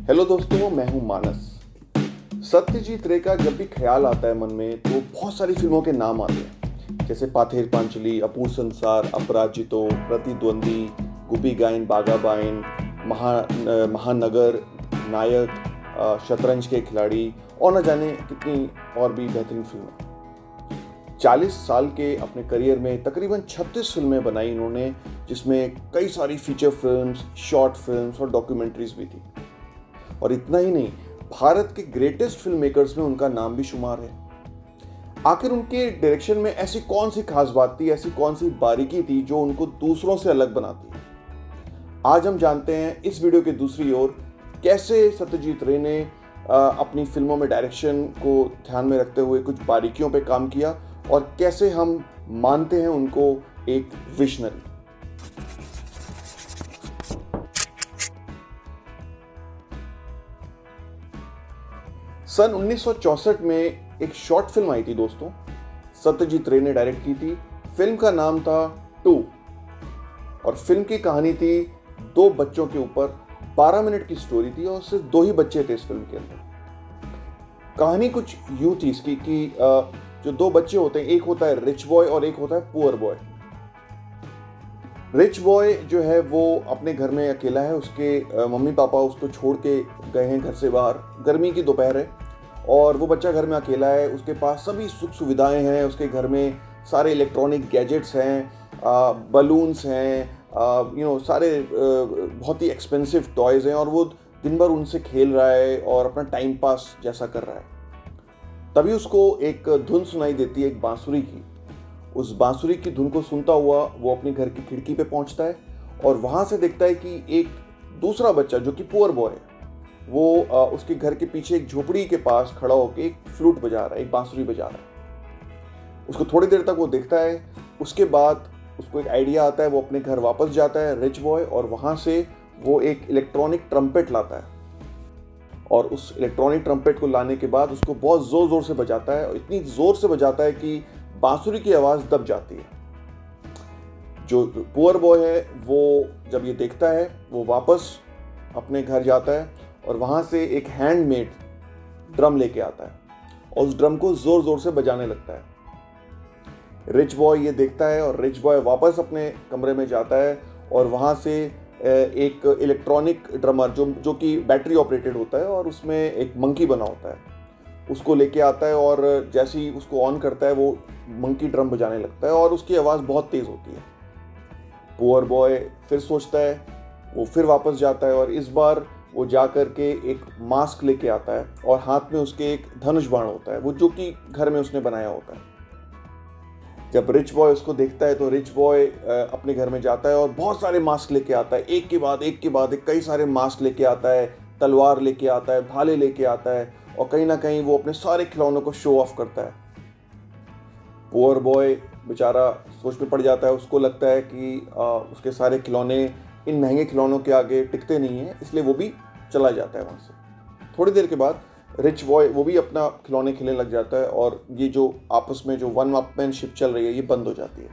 Hello दोस्तों, मैं हूं मानस। सत्यजीत रे का जब भी ख्याल आता है मन में तो बहुत सारी फिल्मों के नाम आते हैं, जैसे पाथेर पांचली, अपूर संसार, अपराजितो, प्रतिद्वंदी, गुपी गायन बागा बायन, महानगर, नायक, शतरंज के खिलाड़ी और न जाने कितनी और भी बेहतरीन फिल्में। 40 साल के अपने करियर में तकरीबन 36 फिल्में बनाई इन्होंने, जिसमें कई सारी फीचर फिल्म्स, शॉर्ट फिल्म्स और डॉक्यूमेंट्रीज भी थी। और इतना ही नहीं, भारत के ग्रेटेस्ट फिल्म मेकर्स में उनका नाम भी शुमार है। आखिर उनके डायरेक्शन में ऐसी कौन सी खास बात थी, ऐसी कौन सी बारीकी थी जो उनको दूसरों से अलग बनाती है? आज हम जानते हैं इस वीडियो के दूसरी ओर कैसे सत्यजीत रे ने अपनी फिल्मों में डायरेक्शन को ध्यान में रखते हुए कुछ बारीकियों पे काम किया और कैसे हम मानते हैं उनको एक विजनरी। सन 1964 में एक शॉर्ट फिल्म आई थी दोस्तों, सत्यजीत रे ने डायरेक्ट की थी। फिल्म का नाम था टू और फिल्म की कहानी थी दो बच्चों के ऊपर। 12 मिनट की स्टोरी थी और सिर्फ दो ही बच्चे थे इस फिल्म के अंदर। कहानी कुछ यूं थी इसकी कि जो दो बच्चे होते हैं, एक होता है रिच बॉय और एक होता है पुअर बॉय। रिच बॉय जो है वो अपने घर में अकेला है, उसके मम्मी पापा उसको छोड़ के गए हैं घर से बाहर। गर्मी की दोपहर है और वो बच्चा घर में अकेला है। उसके पास सभी सुख सुविधाएं हैं, उसके घर में सारे इलेक्ट्रॉनिक गैजेट्स हैं, बलून्स हैं, सारे बहुत ही एक्सपेंसिव टॉयज़ हैं और वो दिन भर उनसे खेल रहा है और अपना टाइम पास जैसा कर रहा है। तभी उसको एक धुन सुनाई देती है, एक बांसुरी की। उस बांसुरी की धुन को सुनता हुआ वो अपने घर की खिड़की पे पहुंचता है और वहां से देखता है कि एक दूसरा बच्चा जो कि पुअर बॉय है, वो उसके घर के पीछे एक झोपड़ी के पास खड़ा होकर एक फ्लूट बजा रहा है, एक बांसुरी बजा रहा है। उसको थोड़ी देर तक वो देखता है। उसके बाद उसको एक आइडिया आता है, वो अपने घर वापस जाता है रिच बॉय, और वहां से वो एक इलेक्ट्रॉनिक ट्रम्पेट लाता है और उस इलेक्ट्रॉनिक ट्रम्पेट को लाने के बाद उसको बहुत ज़ोर ज़ोर से बजाता है और इतनी ज़ोर से बजाता है कि बांसुरी की आवाज़ दब जाती है। जो पुअर बॉय है वो जब ये देखता है, वो वापस अपने घर जाता है और वहाँ से एक हैंडमेड ड्रम लेके आता है और उस ड्रम को ज़ोर ज़ोर से बजाने लगता है। रिच बॉय ये देखता है और रिच बॉय वापस अपने कमरे में जाता है और वहाँ से एक इलेक्ट्रॉनिक ड्रमर जो कि बैटरी ऑपरेटेड होता है और उसमें एक मंकी बना होता है, उसको लेके आता है और जैसे ही उसको ऑन करता है वो मंकी ड्रम बजाने लगता है और उसकी आवाज़ बहुत तेज़ होती है। पुअर बॉय फिर सोचता है, वो फिर वापस जाता है और इस बार वो जा कर के एक मास्क लेके आता है और हाथ में उसके एक धनुष बाण होता है, वो जो कि घर में उसने बनाया होता है। जब रिच बॉय उसको देखता है तो रिच बॉय अपने घर में जाता है और बहुत सारे मास्क लेके आता है, एक के बाद एक कई सारे मास्क लेके आता है, तलवार लेके आता है, भाले लेके आता है और कहीं ना कहीं वो अपने सारे खिलौनों को शो ऑफ करता है। पुअर बॉय बेचारा सोच में पड़ जाता है। उसको लगता है कि उसके सारे खिलौने इन महंगे खिलौनों के आगे टिकते नहीं हैं, इसलिए वो भी चला जाता है वहाँ से। थोड़ी देर के बाद रिच बॉय वो भी अपना खिलौने खेलने लग जाता है और ये जो आपस में जो वन अपमैनशिप चल रही है ये बंद हो जाती है।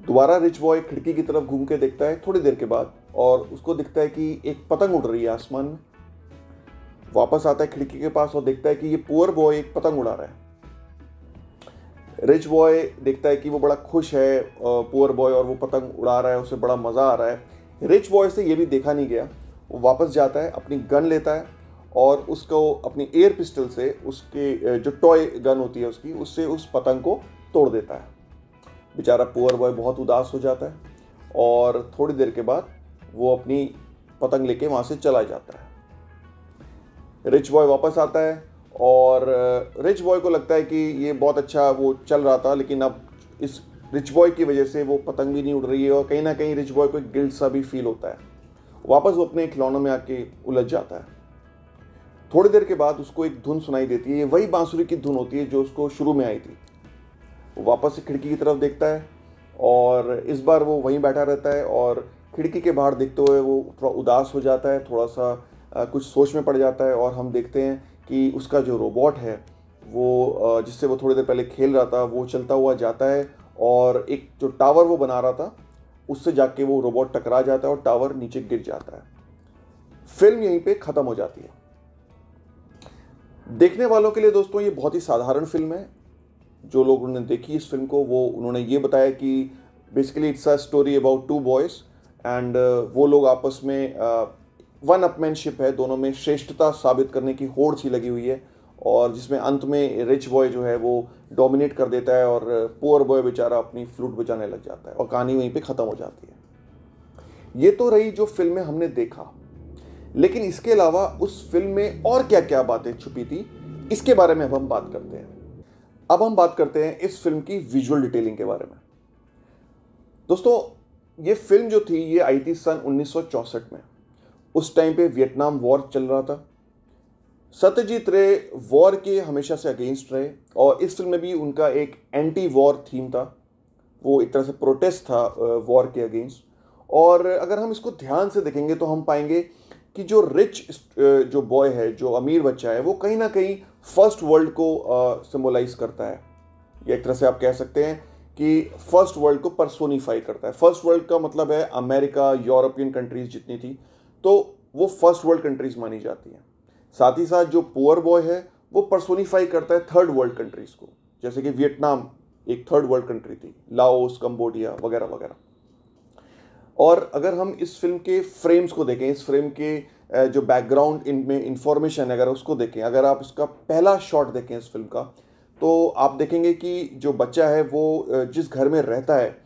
दोबारा रिच बॉय खिड़की की तरफ घूम के देखता है थोड़ी देर के बाद और उसको दिखता है कि एक पतंग उड़ रही है आसमान में। वापस आता है खिड़की के पास और देखता है कि ये पुअर बॉय एक पतंग उड़ा रहा है। रिच बॉय देखता है कि वो बड़ा खुश है पुअर बॉय और वो पतंग उड़ा रहा है, उसे बड़ा मज़ा आ रहा है। रिच बॉय से ये भी देखा नहीं गया, वो वापस जाता है, अपनी गन लेता है और उसको अपनी एयर पिस्टल से उसके जो टॉय गन होती है उसकी, उससे उस पतंग को तोड़ देता है। बेचारा पुअर बॉय बहुत उदास हो जाता है और थोड़ी देर के बाद वो अपनी पतंग लेके वहाँ से चला जाता है। रिच बॉय वापस आता है और रिच बॉय को लगता है कि ये बहुत अच्छा वो चल रहा था, लेकिन अब इस रिच बॉय की वजह से वो पतंग भी नहीं उड़ रही है और कहीं ना कहीं रिच बॉय को एक गिल्ट सा भी फील होता है। वापस वो अपने खिलौनों में आके उलझ जाता है। थोड़ी देर के बाद उसको एक धुन सुनाई देती है, ये वही बांसुरी की धुन होती है जो उसको शुरू में आई थी। वो वापस से खिड़की की तरफ देखता है और इस बार वो वहीं बैठा रहता है और खिड़की के बाहर देखते हुए वो थोड़ा उदास हो जाता है, थोड़ा सा कुछ सोच में पड़ जाता है और हम देखते हैं कि उसका जो रोबोट है वो जिससे वो थोड़ी देर पहले खेल रहा था वो चलता हुआ जाता है और एक जो टावर वो बना रहा था उससे जाके वो रोबोट टकरा जाता है और टावर नीचे गिर जाता है। फिल्म यहीं पे ख़त्म हो जाती है। देखने वालों के लिए दोस्तों ये बहुत ही साधारण फिल्म है। जो लोग उन्होंने देखी इस फिल्म को वो उन्होंने ये बताया कि basically it's a story about two boys and वो लोग आपस में वन अपमैनशिप है, दोनों में श्रेष्ठता साबित करने की होड़ सी लगी हुई है, और जिसमें अंत में रिच बॉय जो है वो डोमिनेट कर देता है और पुअर बॉय बेचारा अपनी फ्लूट बजाने लग जाता है और कहानी वहीं पे ख़त्म हो जाती है। ये तो रही जो फिल्म में हमने देखा, लेकिन इसके अलावा उस फिल्म में और क्या क्या बातें छुपी थी इसके बारे में अब हम बात करते हैं। अब हम बात करते हैं इस फिल्म की विजुअल डिटेलिंग के बारे में। दोस्तों ये फिल्म जो थी ये आई थी सन 1964 में। उस टाइम पे वियतनाम वॉर चल रहा था। सत्यजीत रे वॉर के हमेशा से अगेंस्ट रहे और इस फिल्म में भी उनका एक एंटी वॉर थीम था। वो एक तरह से प्रोटेस्ट था वॉर के अगेंस्ट। और अगर हम इसको ध्यान से देखेंगे तो हम पाएंगे कि जो रिच जो बॉय है, जो अमीर बच्चा है, वो कहीं ना कहीं फर्स्ट वर्ल्ड को सिंबलाइज करता है। ये एक तरह से आप कह सकते हैं कि फर्स्ट वर्ल्ड को पर्सोनीफाई करता है। फर्स्ट वर्ल्ड का मतलब है अमेरिका, यूरोपियन कंट्रीज जितनी थी, तो वो फर्स्ट वर्ल्ड कंट्रीज मानी जाती हैं। साथ ही साथ जो पुअर बॉय है वो पर्सोनीफाई करता है थर्ड वर्ल्ड कंट्रीज को, जैसे कि वियतनाम एक थर्ड वर्ल्ड कंट्री थी, लाओस, कंबोडिया वगैरह वगैरह। और अगर हम इस फिल्म के फ्रेम्स को देखें, इस फिल्म के जो बैकग्राउंड इनमें इंफॉर्मेशन है अगर उसको देखें, अगर आप इसका पहला शॉट देखें इस फिल्म का, तो आप देखेंगे कि जो बच्चा है वो जिस घर में रहता है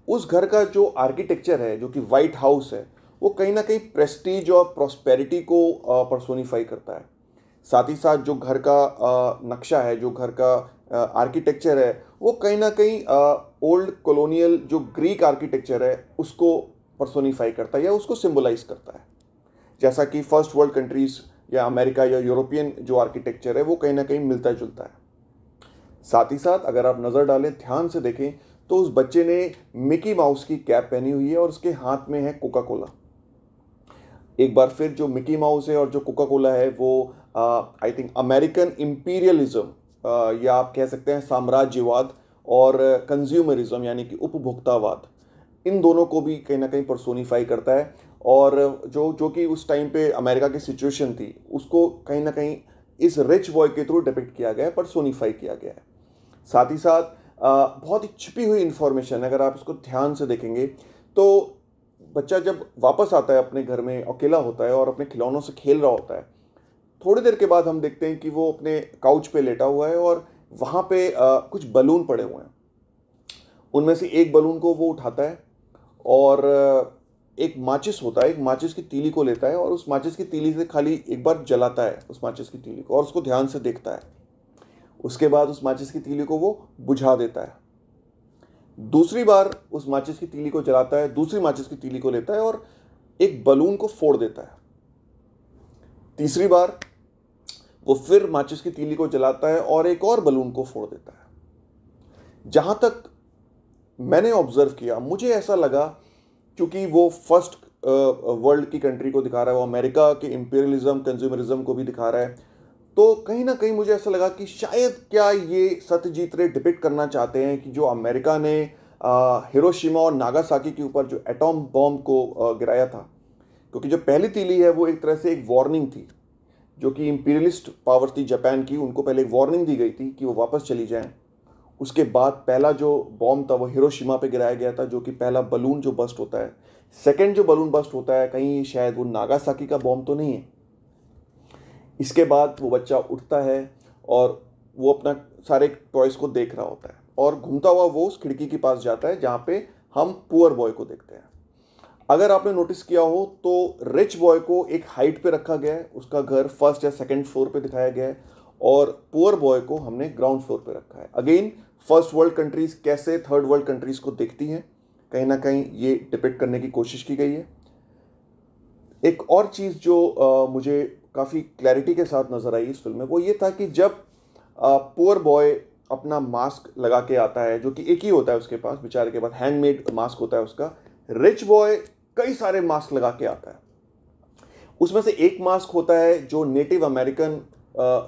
उस घर का जो आर्किटेक्चर है, जो कि वाइट हाउस है, वो कहीं ना कहीं प्रेस्टीज और प्रॉस्पेरिटी को पर्सोनीफाई करता है। साथ ही साथ जो घर का नक्शा है, जो घर का आर्किटेक्चर है, वो कहीं ना कहीं ओल्ड कॉलोनियल जो ग्रीक आर्किटेक्चर है उसको पर्सोनीफाई करता है या उसको सिंबलाइज करता है। जैसा कि फर्स्ट वर्ल्ड कंट्रीज या अमेरिका या यूरोपियन जो आर्किटेक्चर है वो कहीं ना कहीं मिलता जुलता है। साथ ही साथ अगर आप नज़र डालें, ध्यान से देखें, तो उस बच्चे ने मिकी माउस की कैप पहनी हुई है और उसके हाथ में है कोका कोला। एक बार फिर जो मिकी माउस है और जो कोका कोला है वो आई थिंक अमेरिकन इम्पीरियलिज्म या आप कह सकते हैं साम्राज्यवाद और कंज्यूमरिज्म यानी कि उपभोक्तावाद, इन दोनों को भी कहीं ना कहीं पर्सोनीफाई करता है। और जो कि उस टाइम पे अमेरिका की सिचुएशन थी उसको कहीं ना कहीं इस रिच बॉय के थ्रू डिपिक्ट किया गया है, पर्सोनीफाई किया गया है। साथ ही साथ बहुत ही छिपी हुई इंफॉर्मेशन, अगर आप इसको ध्यान से देखेंगे तो बच्चा जब वापस आता है अपने घर में, अकेला होता है और अपने खिलौनों से खेल रहा होता है, थोड़ी देर के बाद हम देखते हैं कि वो अपने काउच पे लेटा हुआ है और वहाँ पे कुछ बलून पड़े हुए हैं। उनमें से एक बलून को वो उठाता है और एक माचिस होता है, एक माचिस की तीली को लेता है और उस माचिस की तीली से खाली एक बार जलाता है उस माचिस की तीली को और उसको ध्यान से देखता है। उसके बाद उस माचिस की तीली को वो बुझा देता है। दूसरी बार उस माचिस की तीली को जलाता है, दूसरी माचिस की तीली को लेता है और एक बलून को फोड़ देता है। तीसरी बार वो फिर माचिस की तीली को जलाता है और एक और बलून को फोड़ देता है। जहां तक मैंने ऑब्जर्व किया, मुझे ऐसा लगा क्योंकि वो फर्स्ट वर्ल्ड की कंट्री को दिखा रहा है, वो अमेरिका के इंपीरियलिज्म, कंज्यूमरिज्म को भी दिखा रहा है, तो कहीं ना कहीं मुझे ऐसा लगा कि शायद क्या ये सत्यजीत रे डिपिक्ट करना चाहते हैं कि जो अमेरिका ने हिरोशिमा और नागासाकी के ऊपर जो एटॉम बॉम्ब को गिराया था, क्योंकि जो पहली तीली है वो एक तरह से एक वार्निंग थी, जो कि इंपीरियलिस्ट पावर थी जापान की, उनको पहले एक वार्निंग दी गई थी कि वो वापस चली जाएं। उसके बाद पहला जो बॉम्ब था वो हिरोशिमा पे गिराया गया था, जो कि पहला बलून जो बस्ट होता है। सेकंड जो बलून बस्ट होता है कहीं शायद वो नागासाकी का बॉम्ब तो नहीं है। इसके बाद वो बच्चा उठता है और वो अपना सारे टॉयज़ को देख रहा होता है और घूमता हुआ वो उस खिड़की के पास जाता है जहाँ पे हम पुअर बॉय को देखते हैं। अगर आपने नोटिस किया हो तो रिच बॉय को एक हाइट पे रखा गया है, उसका घर फर्स्ट या सेकंड फ्लोर पे दिखाया गया है, और पुअर बॉय को हमने ग्राउंड फ्लोर पे रखा है। अगेन फर्स्ट वर्ल्ड कंट्रीज़ कैसे थर्ड वर्ल्ड कंट्रीज़ को देखती हैं, कहीं ना कहीं ये डिपिक्ट करने की कोशिश की गई है। एक और चीज़ जो मुझे काफ़ी क्लैरिटी के साथ नज़र आई इस फिल्म में, वो ये था कि जब पुअर बॉय अपना मास्क लगा के आता है, जो कि एक ही होता है उसके पास, बेचारे के पास हैंडमेड मास्क होता है उसका, रिच बॉय कई सारे मास्क लगा के आता है। उसमें से एक मास्क होता है जो नेटिव अमेरिकन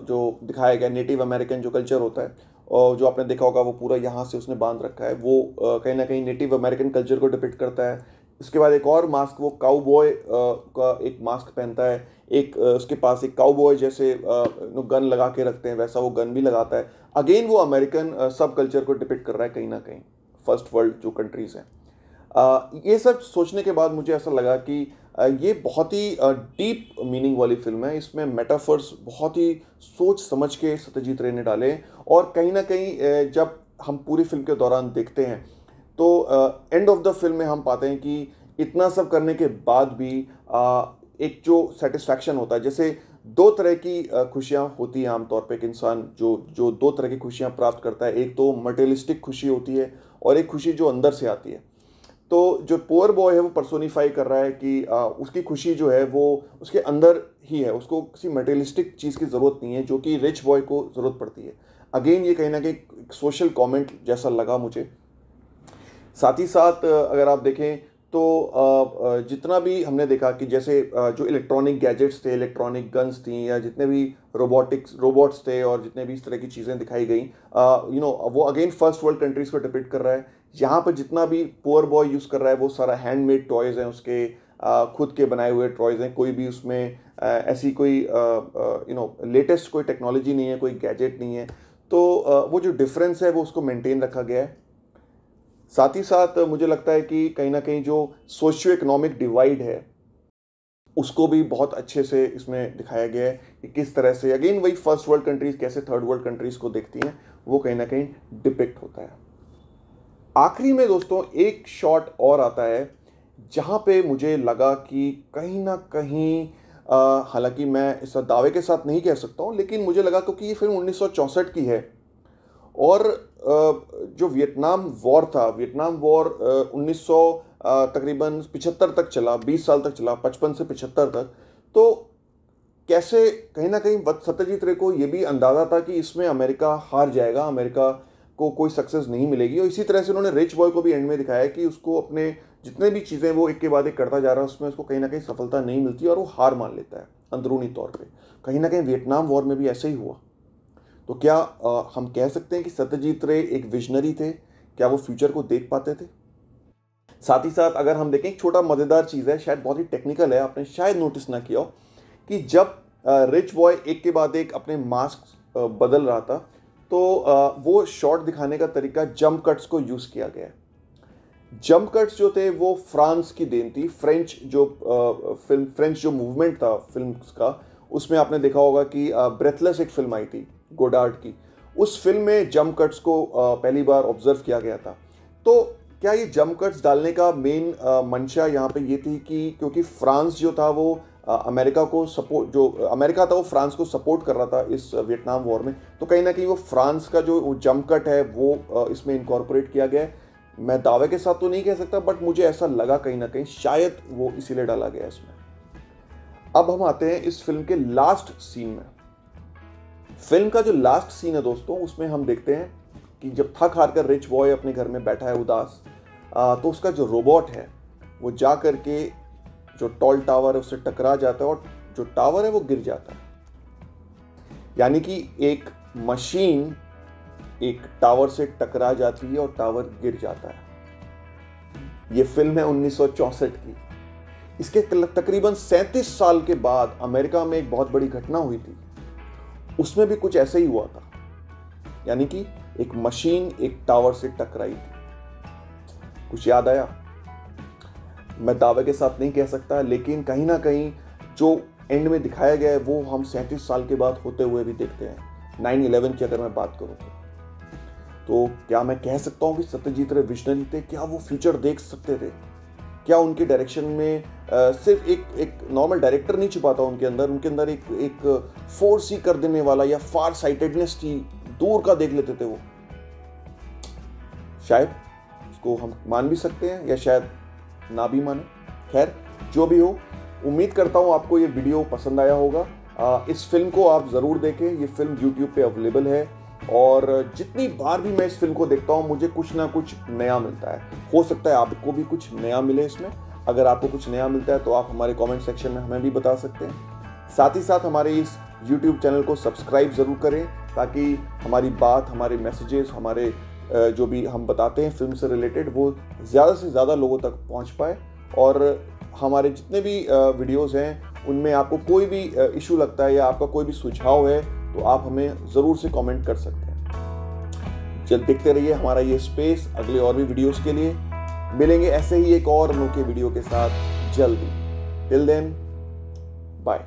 जो दिखाया गया, नेटिव अमेरिकन जो कल्चर होता है और जो आपने देखा होगा वो पूरा यहाँ से उसने बांध रखा है, वो कहीं ना कहीं नेटिव अमेरिकन कल्चर को डिपिक्ट करता है। इसके बाद एक और मास्क, वो काउबॉय का एक मास्क पहनता है, एक उसके पास एक काउबॉय जैसे गन लगा के रखते हैं, वैसा वो गन भी लगाता है। अगेन वो अमेरिकन सब कल्चर को डिपिक्ट कर रहा है कहीं ना कहीं, फर्स्ट वर्ल्ड जो कंट्रीज़ हैं। ये सब सोचने के बाद मुझे ऐसा लगा कि ये बहुत ही डीप मीनिंग वाली फिल्म है। इसमें मेटाफर्स बहुत ही सोच समझ के सत्यजीत रे ने डाले, और कहीं ना कहीं जब हम पूरी फिल्म के दौरान देखते हैं तो एंड ऑफ द फिल्म में हम पाते हैं कि इतना सब करने के बाद भी एक जो सेटिस्फैक्शन होता है, जैसे दो तरह की खुशियाँ होती हैं आमतौर पे। एक इंसान जो जो दो तरह की खुशियाँ प्राप्त करता है, एक तो मटेरियलिस्टिक खुशी होती है और एक खुशी जो अंदर से आती है। तो जो पुअर बॉय है वो पर्सोनीफाई कर रहा है कि उसकी खुशी जो है वो उसके अंदर ही है, उसको किसी मटेरियलिस्टिक चीज़ की ज़रूरत नहीं है जो कि रिच बॉय को ज़रूरत पड़ती है। अगेन ये कहीं ना कहीं सोशल कमेंट जैसा लगा मुझे। साथ ही साथ अगर आप देखें तो जितना भी हमने देखा कि जैसे जो इलेक्ट्रॉनिक गैजेट्स थे, इलेक्ट्रॉनिक गन्स थी, या जितने भी रोबोट्स थे और जितने भी इस तरह की चीज़ें दिखाई गई, वो अगेन फर्स्ट वर्ल्ड कंट्रीज़ को डिपिक्ट कर रहा है। यहाँ पर जितना भी पुअर बॉय यूज़ कर रहा है वो सारा हैंडमेड टॉयज़ हैं, उसके खुद के बनाए हुए टॉयज़ हैं। कोई भी उसमें ऐसी कोई लेटेस्ट कोई टेक्नोलॉजी नहीं है, कोई गैजेट नहीं है। तो वो जो डिफरेंस है वो उसको मेंटेन रखा गया है। साथ ही साथ मुझे लगता है कि कहीं ना कहीं जो सोशियो इकोनॉमिक डिवाइड है उसको भी बहुत अच्छे से इसमें दिखाया गया है कि किस तरह से अगेन वही फर्स्ट वर्ल्ड कंट्रीज़ कैसे थर्ड वर्ल्ड कंट्रीज़ को देखती हैं, वो कहीं ना कहीं डिपिक्ट होता है। आखिरी में दोस्तों एक शॉट और आता है जहाँ पे मुझे लगा कि कहीं ना कहीं हालांकि मैं इस दावे के साथ नहीं कह सकता हूँ, लेकिन मुझे लगा क्योंकि ये फिल्म 1964 की है और जो वियतनाम वॉर था, वियतनाम वॉर 1900 तकरीबन 75 तक चला, 20 साल तक चला, 55 से 75 तक। तो कैसे कहीं ना कहीं सत्यजीत रे को ये भी अंदाज़ा था कि इसमें अमेरिका हार जाएगा, अमेरिका को कोई सक्सेस नहीं मिलेगी। और इसी तरह से उन्होंने रिच बॉय को भी एंड में दिखाया कि उसको अपने जितने भी चीज़ें वो एक के बाद एक करता जा रहा है उसमें उसको कहीं ना कहीं सफलता नहीं मिलती और वो हार मान लेता है अंदरूनी तौर पे। कहीं ना कहीं वियतनाम वॉर में भी ऐसे ही हुआ। तो क्या हम कह सकते हैं कि सत्यजीत रे एक विजनरी थे? क्या वो फ्यूचर को देख पाते थे? साथ ही साथ अगर हम देखें, एक छोटा मज़ेदार चीज़ है, शायद बहुत ही टेक्निकल है, आपने शायद नोटिस ना किया हो, कि जब रिच बॉय एक के बाद एक अपने मास्क बदल रहा था तो वो शॉट दिखाने का तरीका जंप कट्स को यूज़ किया गया है। जंप कट्स जो थे वो फ्रांस की देन थी। फ्रेंच जो मूवमेंट था फिल्म का, उसमें आपने देखा होगा कि ब्रेथलेस एक फिल्म आई थी गोडार्ड की, उस फिल्म में जंप कट्स को पहली बार ऑब्जर्व किया गया था। तो क्या ये जंप कट्स डालने का मेन मंशा यहाँ पे ये थी कि क्योंकि फ्रांस जो था वो अमेरिका को सपोर्ट, जो अमेरिका था वो फ्रांस को सपोर्ट कर रहा था इस वियतनाम वॉर में, तो कहीं ना कहीं वो फ्रांस का जो जंप कट है वो इसमें इनकॉर्पोरेट किया गया है। मैं दावे के साथ तो नहीं कह सकता, बट मुझे ऐसा लगा कहीं ना कहीं शायद वो इसीलिए डाला गया इसमें। अब हम आते हैं इस फिल्म के लास्ट सीन में। फिल्म का जो लास्ट सीन है दोस्तों, उसमें हम देखते हैं कि जब थक हार कर रिच बॉय अपने घर में बैठा है उदास, तो उसका जो रोबोट है वो जा करके जो टॉल टावर है उससे टकरा जाता है और जो टावर है वो गिर जाता है। यानी कि एक मशीन एक टावर से टकरा जाती है और टावर गिर जाता है। ये फिल्म है 1964 की। इसके तकरीबन 37 साल के बाद अमेरिका में एक बहुत बड़ी घटना हुई थी, उसमें भी कुछ ऐसे ही हुआ था। यानी कि एक मशीन एक टावर से टकराई थी। कुछ याद आया? मैं दावे के साथ नहीं कह सकता, लेकिन कहीं ना कहीं जो एंड में दिखाया गया है वो हम 37 साल के बाद होते हुए भी देखते हैं। 9/11 की अगर मैं बात करूँ तो क्या मैं कह सकता हूँ कि सत्यजीत रे विजनरी थे? क्या वो फ्यूचर देख सकते थे? क्या उनके डायरेक्शन में सिर्फ एक नॉर्मल डायरेक्टर नहीं छिपाता उनके अंदर एक फोर्स ही कर देने वाला या फार साइटेडनेस थी, दूर का देख लेते थे वो? शायद इसको हम मान भी सकते हैं या शायद ना भी माने। खैर जो भी हो, उम्मीद करता हूँ आपको ये वीडियो पसंद आया होगा। इस फिल्म को आप ज़रूर देखें। ये फिल्म YouTube पे अवेलेबल है और जितनी बार भी मैं इस फिल्म को देखता हूँ मुझे कुछ ना कुछ नया मिलता है। हो सकता है आपको भी कुछ नया मिले इसमें। अगर आपको कुछ नया मिलता है तो आप हमारे कमेंट सेक्शन में हमें भी बता सकते हैं। साथ ही साथ हमारे इस YouTube चैनल को सब्सक्राइब ज़रूर करें ताकि हमारी बात, हमारे मैसेजेस, हमारे जो भी हम बताते हैं फिल्म से रिलेटेड, वो ज़्यादा से ज़्यादा लोगों तक पहुँच पाए और हमारे जितने भी वीडियोस हैं उनमें आपको कोई भी इशू लगता है या आपका कोई भी सुझाव है तो आप हमें ज़रूर से कमेंट कर सकते हैं। चल देखते रहिए हमारा ये स्पेस अगले और भी वीडियोस के लिए। मिलेंगे ऐसे ही एक और अनोखे वीडियो के साथ जल्दी। Till then bye.